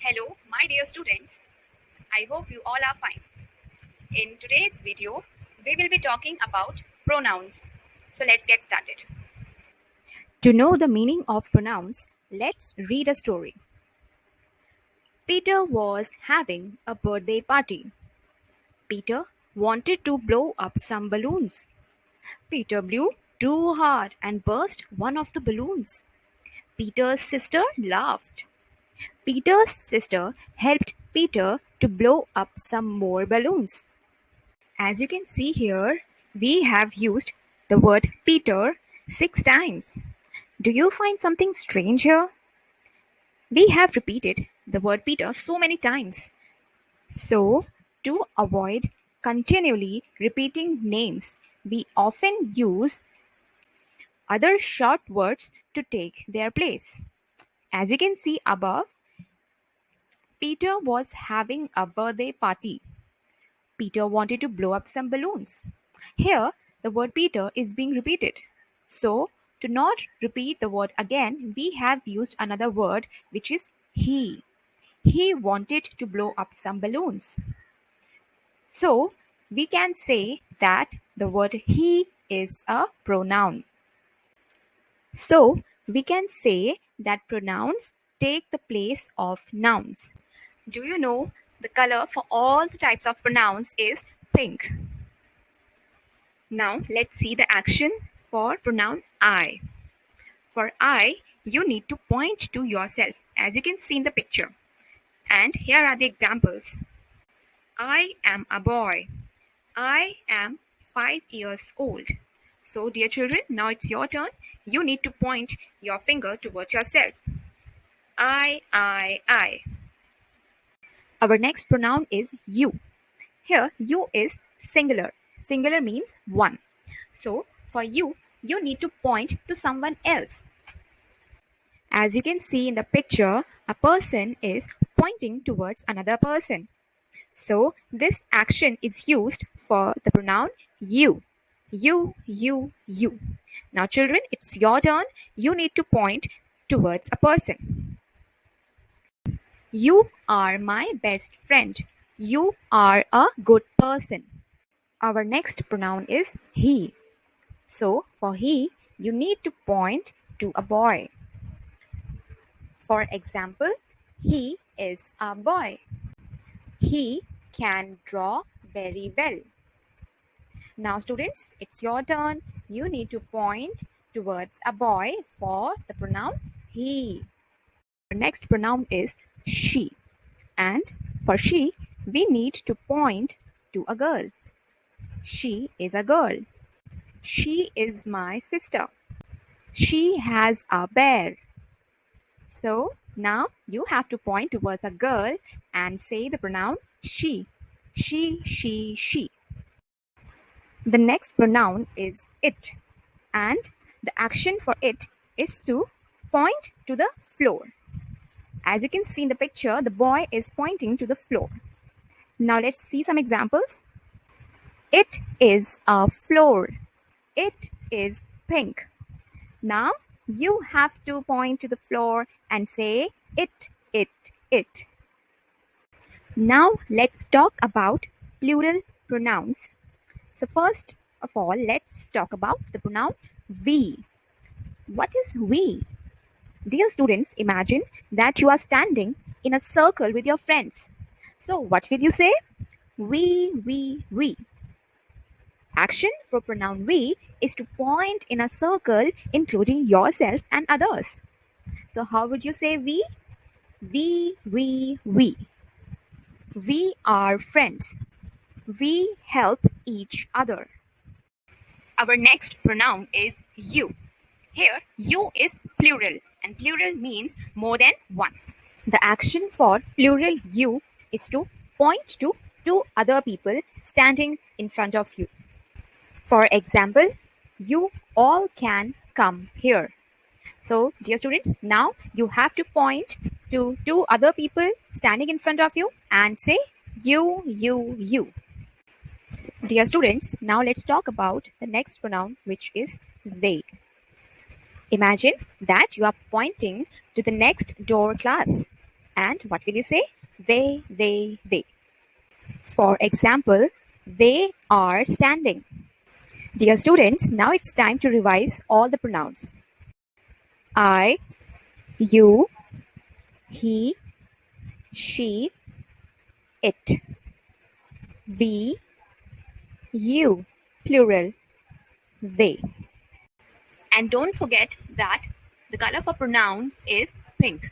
Hello, my dear students. I hope you all are fine. In today's video, we will be talking about pronouns. So let's get started. To know the meaning of pronouns, let's read a story. Peter was having a birthday party. Peter wanted to blow up some balloons. Peter blew too hard and burst one of the balloons. Peter's sister laughed. Peter's sister helped Peter to blow up some more balloons. As you can see here, we have used the word Peter 6 times. Do you find something strange here? We have repeated the word Peter so many times. So, to avoid continually repeating names, we often use other short words to take their place. As you can see above, Peter was having a birthday party. Peter wanted to blow up some balloons. Here, the word Peter is being repeated. So, to not repeat the word again, we have used another word which is he. He wanted to blow up some balloons. So, we can say that the word he is a pronoun. So, we can say that pronouns take the place of nouns. Do you know the color for all the types of pronouns is pink? Now let's see the action for pronoun I. For I, you need to point to yourself as you can see in the picture. And here are the examples. I am a boy. I am 5 years old. So dear children, now it's your turn. You need to point your finger towards yourself. I. Our next pronoun is you. Here, you is singular. Singular means one. So, for you, you need to point to someone else. As you can see in the picture, a person is pointing towards another person. So, this action is used for the pronoun you. You. Now, children, it's your turn. You need to point towards a person. You are my best friend. You are a good person. Our next pronoun is he. So, for he, you need to point to a boy. For example, he is a boy. He can draw very well. Now, students, it's your turn. You need to point towards a boy for the pronoun he. Our next pronoun is she. And for she, we need to point to a girl. She is a girl. She is my sister. She has a bear. So now you have to point towards a girl and say the pronoun she. She. The next pronoun is it. And the action for it is to point to the floor. As you can see in the picture, the boy is pointing to the floor. Now let's see some examples. It is a floor. It is pink. Now you have to point to the floor and say it. Now let's talk about plural pronouns. So first of all, let's talk about the pronoun we. What is we? Dear students, imagine that you are standing in a circle with your friends. So what will you say? We. Action for pronoun we is to point in a circle including yourself and others. So how would you say we? We. We are friends. We help each other. Our next pronoun is you. Here, you is plural and plural means more than one. The action for plural you is to point to two other people standing in front of you. For example, you all can come here. So, dear students, now you have to point to two other people standing in front of you and say you. Dear students, now let's talk about the next pronoun, which is they. Imagine that you are pointing to the next door class. And what will you say? They. For example, they are standing. Dear students, now it's time to revise all the pronouns. I, you, he, she, it. We, you, plural, they. And don't forget that the color for pronouns is pink.